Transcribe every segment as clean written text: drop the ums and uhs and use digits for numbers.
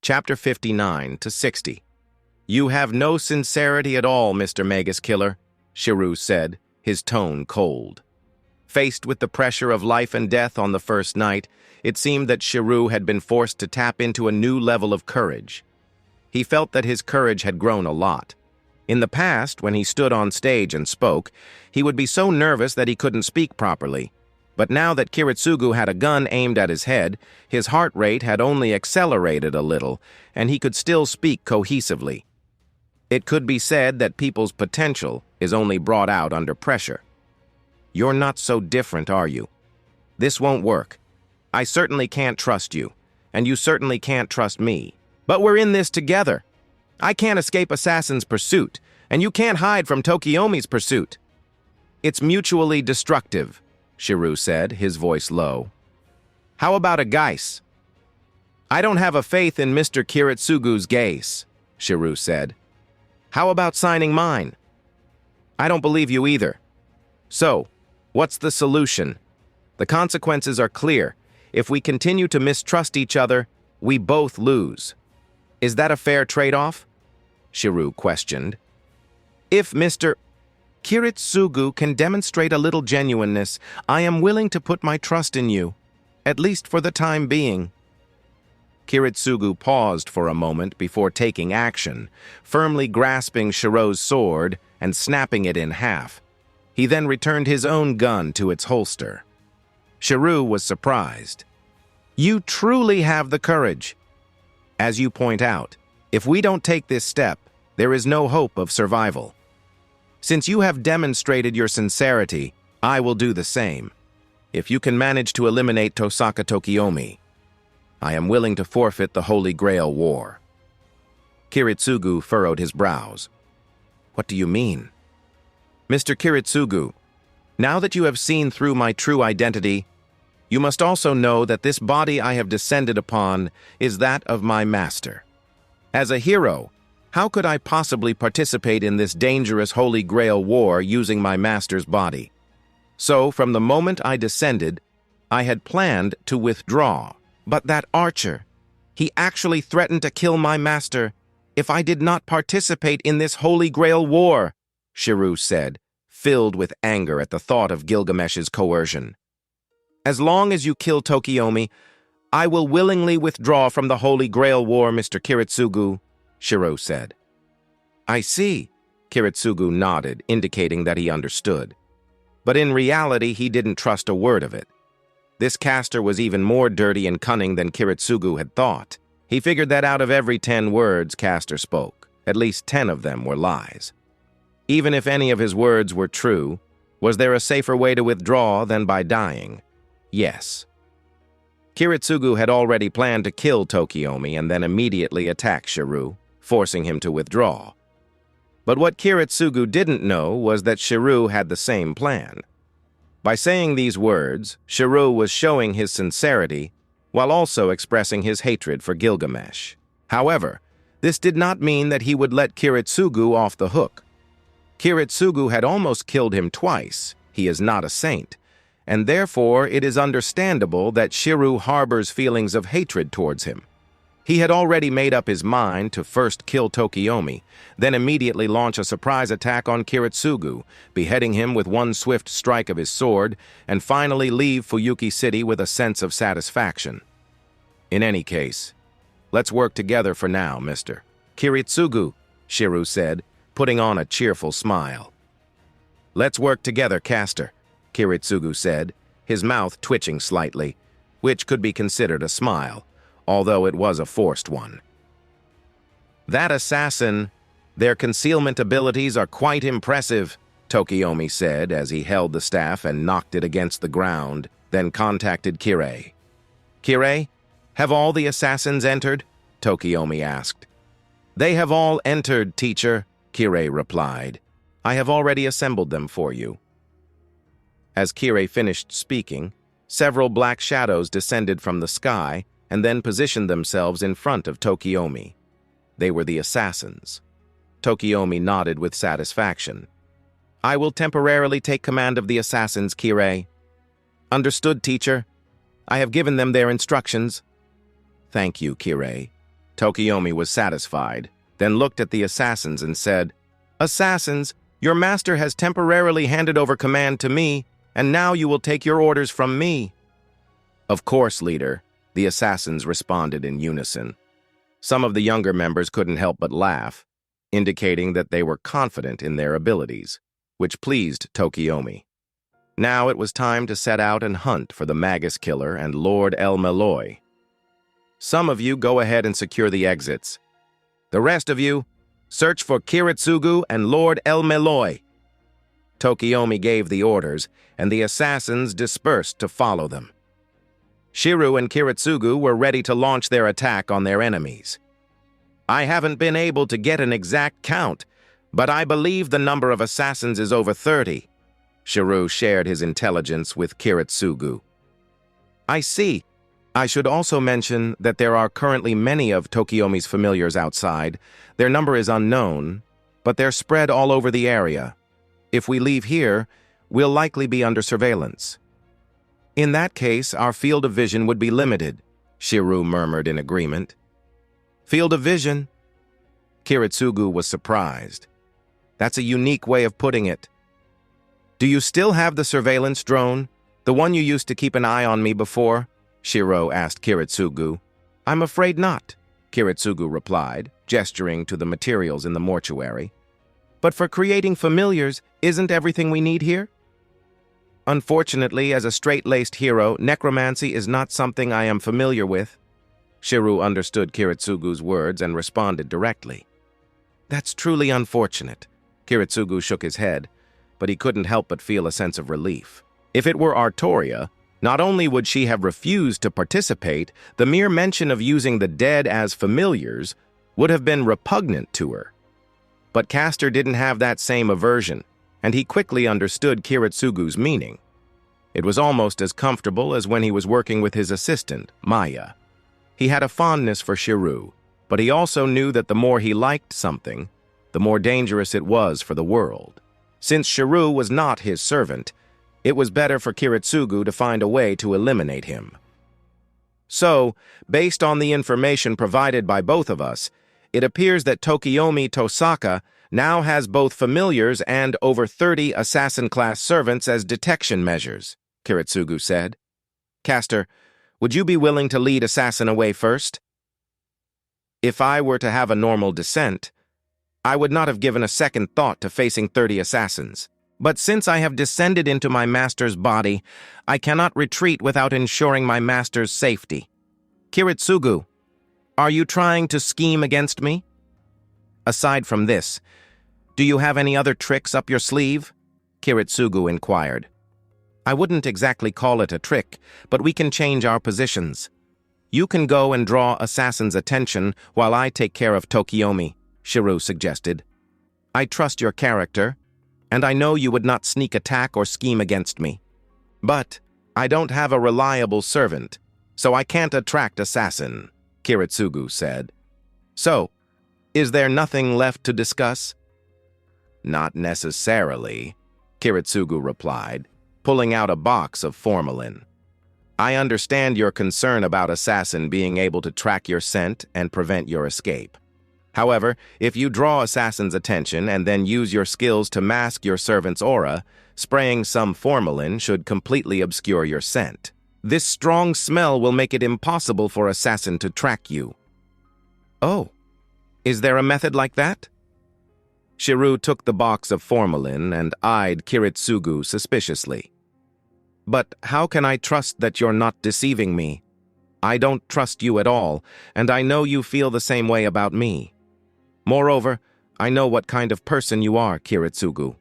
Chapter 59 to 60. "You have no sincerity at all, Mr. Magus Killer," Shirou said, his tone cold. Faced with the pressure of life and death on the first night, it seemed that Shirou had been forced to tap into a new level of courage. He felt that his courage had grown a lot. In the past, when he stood on stage and spoke, he would be so nervous that he couldn't speak properly. But now that Kiritsugu had a gun aimed at his head, his heart rate had only accelerated a little, and he could still speak cohesively. It could be said that people's potential is only brought out under pressure. "You're not so different, are you? This won't work. I certainly can't trust you, and you certainly can't trust me. But we're in this together. I can't escape Assassin's pursuit, and you can't hide from Tokiomi's pursuit. It's mutually destructive," Shirou said, his voice low. "How about a Geis?" "I don't have a faith in Mr. Kiritsugu's Geis," Shirou said. "How about signing mine?" "I don't believe you either. So, what's the solution? The consequences are clear. If we continue to mistrust each other, we both lose. Is that a fair trade-off?" Shirou questioned. "If Mr. Kiritsugu can demonstrate a little genuineness, I am willing to put my trust in you, at least for the time being." Kiritsugu paused for a moment before taking action, firmly grasping Shirou's sword and snapping it in half. He then returned his own gun to its holster. Shirou was surprised. "You truly have the courage. As you point out, if we don't take this step, there is no hope of survival. Since you have demonstrated your sincerity, I will do the same. If you can manage to eliminate Tosaka Tokiomi, I am willing to forfeit the Holy Grail War." Kiritsugu furrowed his brows. "What do you mean?" "Mr. Kiritsugu, now that you have seen through my true identity, you must also know that this body I have descended upon is that of my master. As a hero, how could I possibly participate in this dangerous Holy Grail War using my master's body? So, from the moment I descended, I had planned to withdraw. But that archer, he actually threatened to kill my master if I did not participate in this Holy Grail War," Shirou said, filled with anger at the thought of Gilgamesh's coercion. "As long as you kill Tokiomi, I will willingly withdraw from the Holy Grail War, Mr. Kiritsugu," Shirou said. "I see," Kiritsugu nodded, indicating that he understood. But in reality, he didn't trust a word of it. This caster was even more dirty and cunning than Kiritsugu had thought. He figured that out of every 10 words Caster spoke, at least 10 of them were lies. Even if any of his words were true, was there a safer way to withdraw than by dying? Yes. Kiritsugu had already planned to kill Tokiomi and then immediately attack Shirou, forcing him to withdraw. But what Kiritsugu didn't know was that Shirou had the same plan. By saying these words, Shirou was showing his sincerity while also expressing his hatred for Gilgamesh. However, this did not mean that he would let Kiritsugu off the hook. Kiritsugu had almost killed him twice. He is not a saint, and therefore it is understandable that Shirou harbors feelings of hatred towards him. He had already made up his mind to first kill Tokiomi, then immediately launch a surprise attack on Kiritsugu, beheading him with one swift strike of his sword, and finally leave Fuyuki City with a sense of satisfaction. In any case, let's work together for now, Mr. Kiritsugu, Shirou said, putting on a cheerful smile. "Let's work together, Caster," Kiritsugu said, his mouth twitching slightly, which could be considered a smile, although it was a forced one. "That assassin, their concealment abilities are quite impressive," Tokiomi said as he held the staff and knocked it against the ground, then contacted Kirei. "Kirei, have all the assassins entered?" Tokiomi asked. "They have all entered, teacher," Kirei replied. "I have already assembled them for you." As Kirei finished speaking, several black shadows descended from the sky and then positioned themselves in front of Tokiomi. They were the assassins. Tokiomi nodded with satisfaction. "I will temporarily take command of the assassins, Kirei." "Understood, teacher. I have given them their instructions." "Thank you, Kirei. Tokiomi was satisfied, then looked at the assassins and said, "Assassins, your master has temporarily handed over command to me, and now you will take your orders from me." "Of course, leader," the assassins responded in unison. Some of the younger members couldn't help but laugh, indicating that they were confident in their abilities, which pleased Tokiomi. Now it was time to set out and hunt for the Magus Killer and Lord El Malloy. "Some of you go ahead and secure the exits. The rest of you, search for Kiritsugu and Lord El Malloy." Tokiomi gave the orders, and the assassins dispersed to follow them. Shirou and Kiritsugu were ready to launch their attack on their enemies. "I haven't been able to get an exact count, but I believe the number of assassins is over 30. Shirou shared his intelligence with Kiritsugu. "I see. I should also mention that there are currently many of Tokiomi's familiars outside. Their number is unknown, but they're spread all over the area. If we leave here, we'll likely be under surveillance." "In that case, our field of vision would be limited," Shirou murmured in agreement. "Field of vision?" Kiritsugu was surprised. "That's a unique way of putting it. Do you still have the surveillance drone, the one you used to keep an eye on me before?" Shirou asked Kiritsugu. "I'm afraid not," Kiritsugu replied, gesturing to the materials in the mortuary. "But for creating familiars, isn't everything we need here?" "Unfortunately, as a straight-laced hero, necromancy is not something I am familiar with." Shirou understood Kiritsugu's words and responded directly. "That's truly unfortunate." Kiritsugu shook his head, but he couldn't help but feel a sense of relief. If it were Artoria, not only would she have refused to participate, the mere mention of using the dead as familiars would have been repugnant to her. But Castor didn't have that same aversion, and he quickly understood Kiritsugu's meaning. It was almost as comfortable as when he was working with his assistant, Maya. He had a fondness for Shirou, but he also knew that the more he liked something, the more dangerous it was for the world. Since Shirou was not his servant, it was better for Kiritsugu to find a way to eliminate him. So, based on the information provided by both of us, it appears that Tokiomi Tosaka now has both familiars and over 30 assassin-class servants as detection measures, Kiritsugu said. "Castor, would you be willing to lead Assassin away first?" "If I were to have a normal descent, I would not have given a second thought to facing 30 assassins. But since I have descended into my master's body, I cannot retreat without ensuring my master's safety. Kiritsugu, are you trying to scheme against me? Aside from this, do you have any other tricks up your sleeve?" Kiritsugu inquired. "I wouldn't exactly call it a trick, but we can change our positions. You can go and draw Assassin's attention while I take care of Tokiomi," Shirou suggested. "I trust your character, and I know you would not sneak attack or scheme against me. But I don't have a reliable servant, so I can't attract Assassin," Kiritsugu said. "So, is there nothing left to discuss?" "Not necessarily," Kiritsugu replied, pulling out a box of formalin. "I understand your concern about Assassin being able to track your scent and prevent your escape. However, if you draw Assassin's attention and then use your skills to mask your servant's aura, spraying some formalin should completely obscure your scent. This strong smell will make it impossible for Assassin to track you." "Oh, is there a method like that?" Shirou took the box of formalin and eyed Kiritsugu suspiciously. "But how can I trust that you're not deceiving me? I don't trust you at all, and I know you feel the same way about me. Moreover, I know what kind of person you are, Kiritsugu."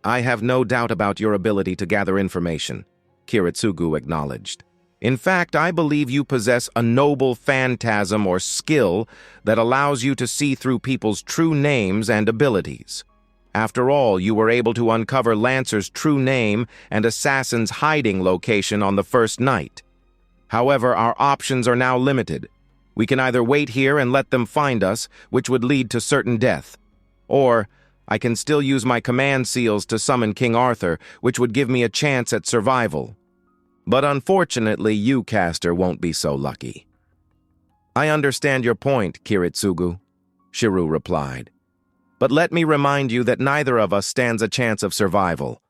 "I have no doubt about your ability to gather information," Kiritsugu acknowledged. "In fact, I believe you possess a noble phantasm or skill that allows you to see through people's true names and abilities. After all, you were able to uncover Lancer's true name and Assassin's hiding location on the first night. However, our options are now limited. We can either wait here and let them find us, which would lead to certain death, or I can still use my command seals to summon King Arthur, which would give me a chance at survival. But unfortunately, you, Castor, won't be so lucky." I understand your point, Kiritsugu, Shirou replied. But let me remind you that neither of us stands a chance of survival.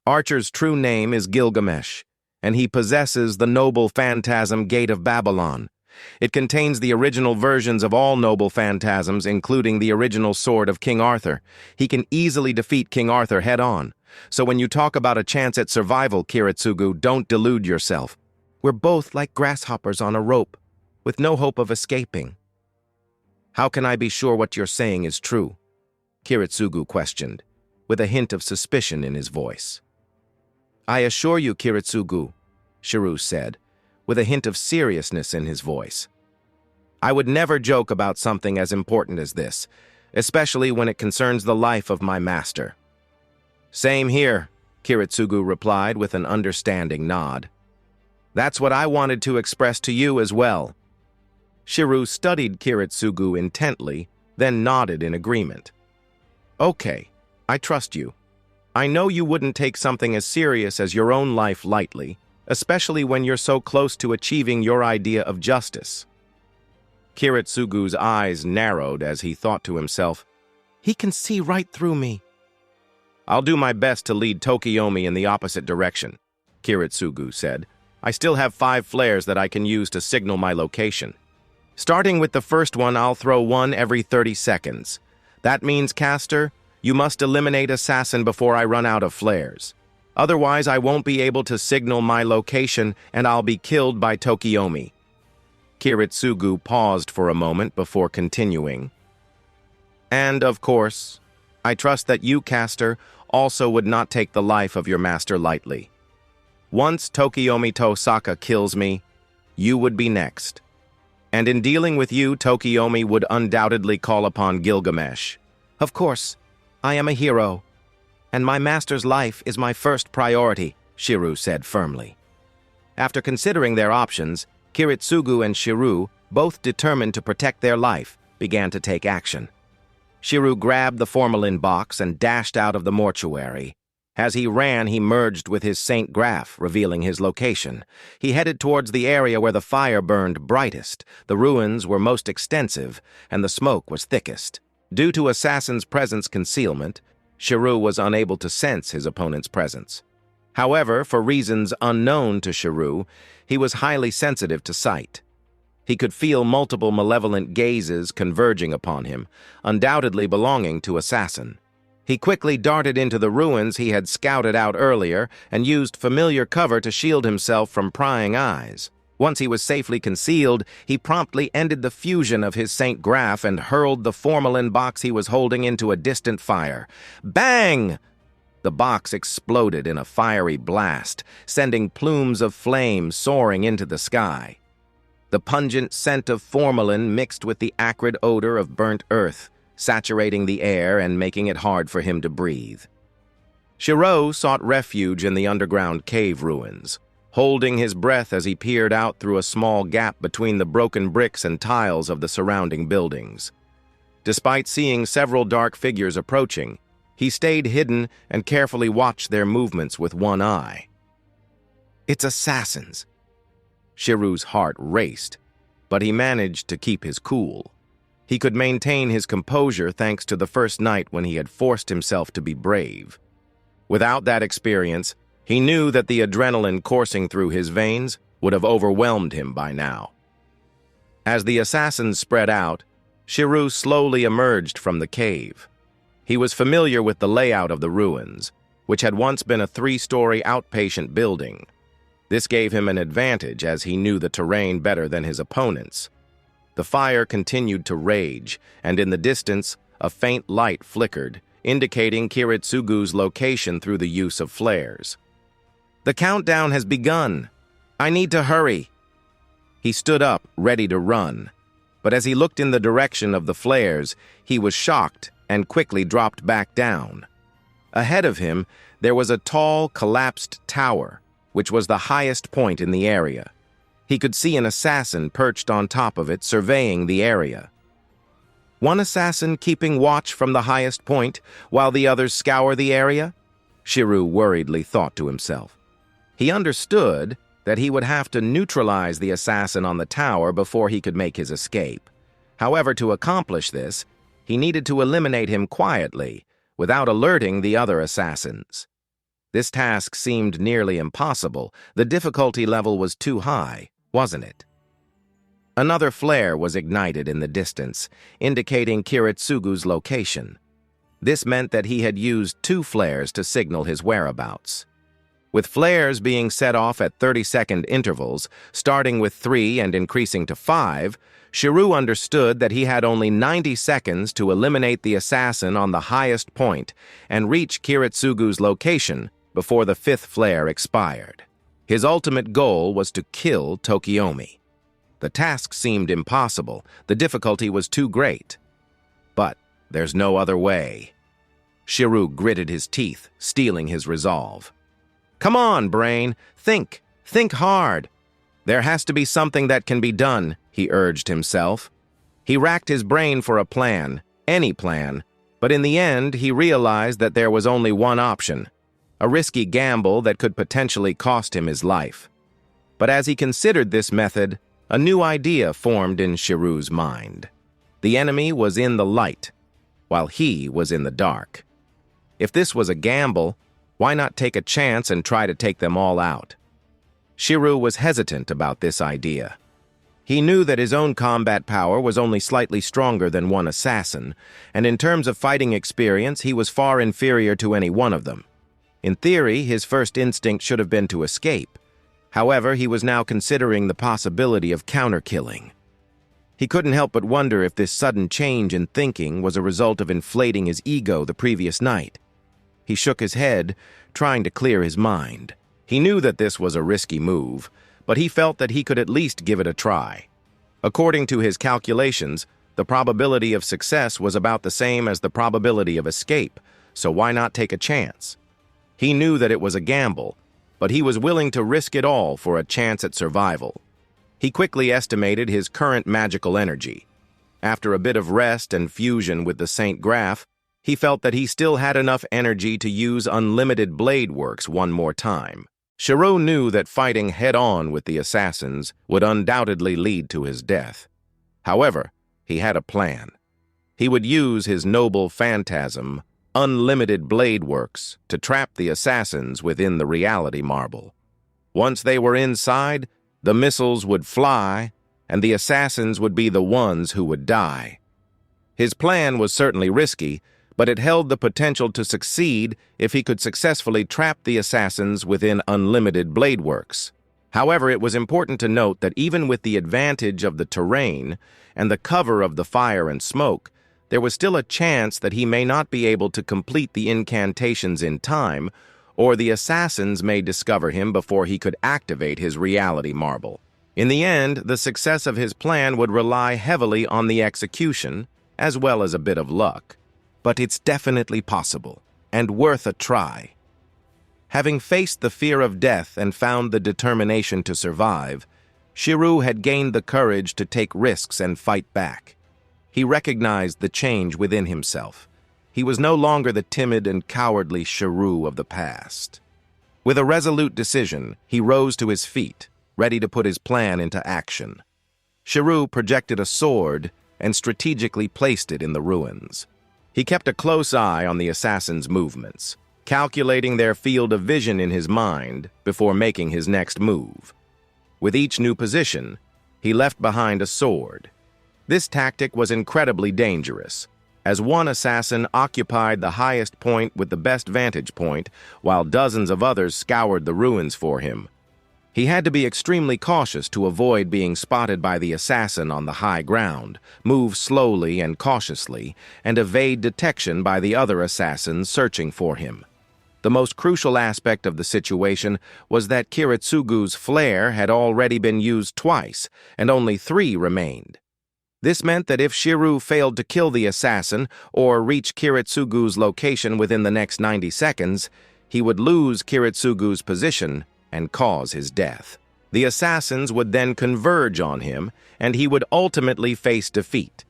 Archer's true name is Gilgamesh, and he possesses the noble phantasm Gate of Babylon. It contains the original versions of all noble phantasms, including the original sword of King Arthur. He can easily defeat King Arthur head-on. So when you talk about a chance at survival, Kiritsugu, don't delude yourself. We're both like grasshoppers on a rope, with no hope of escaping. How can I be sure what you're saying is true? Kiritsugu questioned, with a hint of suspicion in his voice. I assure you, Kiritsugu, Shirou said, with a hint of seriousness in his voice. I would never joke about something as important as this, especially when it concerns the life of my master. Same here, Kiritsugu replied with an understanding nod. That's what I wanted to express to you as well. Shirou studied Kiritsugu intently, then nodded in agreement. Okay, I trust you. I know you wouldn't take something as serious as your own life lightly, especially when you're so close to achieving your idea of justice. Kiritsugu's eyes narrowed as he thought to himself, he can see right through me. I'll do my best to lead Tokiomi in the opposite direction, Kiritsugu said. I still have 5 flares that I can use to signal my location. Starting with the first one, I'll throw one every 30 seconds. That means, caster, you must eliminate assassin before I run out of flares. Otherwise, I won't be able to signal my location and I'll be killed by Tokiomi. Kiritsugu paused for a moment before continuing. And, of course, I trust that you, caster, also would not take the life of your master lightly. Once Tokiomi Tosaka kills me, you would be next. And in dealing with you, Tokiomi would undoubtedly call upon Gilgamesh. Of course, I am a hero, and my master's life is my first priority, Shirou said firmly. After considering their options, Kiritsugu and Shirou, both determined to protect their life, began to take action. Shirou grabbed the formalin box and dashed out of the mortuary. As he ran, he merged with his Saint Graph, revealing his location. He headed towards the area where the fire burned brightest, the ruins were most extensive, and the smoke was thickest. Due to Assassin's presence concealment, Shirou was unable to sense his opponent's presence. However, for reasons unknown to Shirou, he was highly sensitive to sight. He could feel multiple malevolent gazes converging upon him, undoubtedly belonging to Assassin. He quickly darted into the ruins he had scouted out earlier and used familiar cover to shield himself from prying eyes. Once he was safely concealed, he promptly ended the fusion of his Saint Graph and hurled the formalin box he was holding into a distant fire. Bang! The box exploded in a fiery blast, sending plumes of flame soaring into the sky. The pungent scent of formalin mixed with the acrid odor of burnt earth, saturating the air and making it hard for him to breathe. Shirou sought refuge in the underground cave ruins, holding his breath as he peered out through a small gap between the broken bricks and tiles of the surrounding buildings. Despite seeing several dark figures approaching, he stayed hidden and carefully watched their movements with one eye. It's assassins. Shirou's heart raced, but he managed to keep his cool. He could maintain his composure thanks to the first night when he had forced himself to be brave. Without that experience, he knew that the adrenaline coursing through his veins would have overwhelmed him by now. As the assassins spread out, Shirou slowly emerged from the cave. He was familiar with the layout of the ruins, which had once been a 3-story outpatient building. This gave him an advantage as he knew the terrain better than his opponents. The fire continued to rage, and in the distance, a faint light flickered, indicating Kiritsugu's location through the use of flares. The countdown has begun. I need to hurry. He stood up, ready to run. But as he looked in the direction of the flares, he was shocked and quickly dropped back down. Ahead of him, there was a tall, collapsed tower, which was the highest point in the area. He could see an assassin perched on top of it, surveying the area. One assassin keeping watch from the highest point, while the others scour the area? Shirou worriedly thought to himself. He understood, that he would have to neutralize the assassin on the tower before he could make his escape. However, to accomplish this, he needed to eliminate him quietly, without alerting the other assassins. This task seemed nearly impossible. The difficulty level was too high, wasn't it? Another flare was ignited in the distance, indicating Kiritsugu's location. This meant that he had used 2 flares to signal his whereabouts. With flares being set off at 30-second intervals, starting with 3 and increasing to 5, Shirou understood that he had only 90 seconds to eliminate the assassin on the highest point and reach Kiritsugu's location before the 5th flare expired. His ultimate goal was to kill Tokiomi. The task seemed impossible. The difficulty was too great. But there's no other way. Shirou gritted his teeth, steeling his resolve. "Come on, brain. Think. Think hard. There has to be something that can be done," he urged himself. He racked his brain for a plan, any plan, but in the end he realized that there was only one option, a risky gamble that could potentially cost him his life. But as he considered this method, a new idea formed in Shirou's mind. The enemy was in the light, while he was in the dark. If this was a gamble, why not take a chance and try to take them all out? Shirou was hesitant about this idea. He knew that his own combat power was only slightly stronger than one assassin, and in terms of fighting experience, he was far inferior to any one of them. In theory, his first instinct should have been to escape. However, he was now considering the possibility of counter-killing. He couldn't help but wonder if this sudden change in thinking was a result of inflating his ego the previous night. He shook his head, trying to clear his mind. He knew that this was a risky move, but he felt that he could at least give it a try. According to his calculations, the probability of success was about the same as the probability of escape, so why not take a chance? He knew that it was a gamble, but he was willing to risk it all for a chance at survival. He quickly estimated his current magical energy. After a bit of rest and fusion with the Saint Graph, he felt that he still had enough energy to use unlimited blade works one more time. Shirou knew that fighting head-on with the assassins would undoubtedly lead to his death. However, he had a plan. He would use his noble phantasm, unlimited blade works, to trap the assassins within the reality marble. Once they were inside, the missiles would fly, and the assassins would be the ones who would die. His plan was certainly risky, but it held the potential to succeed if he could successfully trap the assassins within unlimited blade works. However, it was important to note that even with the advantage of the terrain and the cover of the fire and smoke, there was still a chance that he may not be able to complete the incantations in time, or the assassins may discover him before he could activate his reality marble. In the end, the success of his plan would rely heavily on the execution, as well as a bit of luck. But it's definitely possible, and worth a try. Having faced the fear of death and found the determination to survive, Shirou had gained the courage to take risks and fight back. He recognized the change within himself. He was no longer the timid and cowardly Shirou of the past. With a resolute decision, he rose to his feet, ready to put his plan into action. Shirou projected a sword and strategically placed it in the ruins. He kept a close eye on the assassins' movements, calculating their field of vision in his mind before making his next move. With each new position, he left behind a sword. This tactic was incredibly dangerous, as one assassin occupied the highest point with the best vantage point, while dozens of others scoured the ruins for him. He had to be extremely cautious to avoid being spotted by the assassin on the high ground, move slowly and cautiously, and evade detection by the other assassins searching for him. The most crucial aspect of the situation was that Kiritsugu's flare had already been used twice, and only 3 remained. This meant that if Shirou failed to kill the assassin or reach Kiritsugu's location within the next 90 seconds, he would lose Kiritsugu's position and cause his death. The assassins would then converge on him, and he would ultimately face defeat.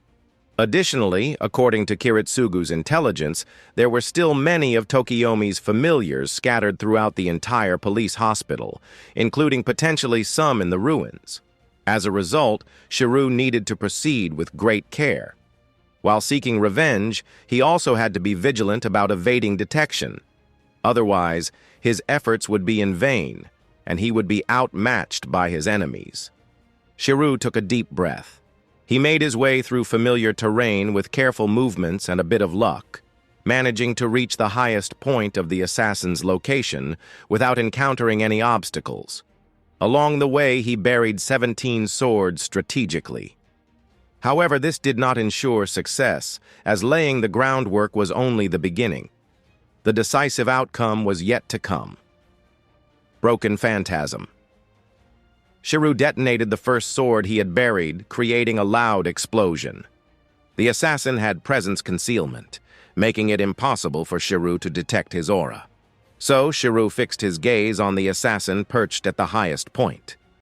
Additionally, according to Kiritsugu's intelligence, there were still many of Tokiomi's familiars scattered throughout the entire police hospital, including potentially some in the ruins. As a result, Shirou needed to proceed with great care. While seeking revenge, he also had to be vigilant about evading detection. Otherwise, his efforts would be in vain, and he would be outmatched by his enemies. Shirou took a deep breath. He made his way through familiar terrain with careful movements and a bit of luck, managing to reach the highest point of the assassin's location without encountering any obstacles. Along the way, he buried 17 swords strategically. However, this did not ensure success, as laying the groundwork was only the beginning. The decisive outcome was yet to come. Broken Phantasm. Shirou detonated the first sword he had buried, creating a loud explosion. The assassin had presence concealment, making it impossible for Shirou to detect his aura. So Shirou fixed his gaze on the assassin perched at the highest point.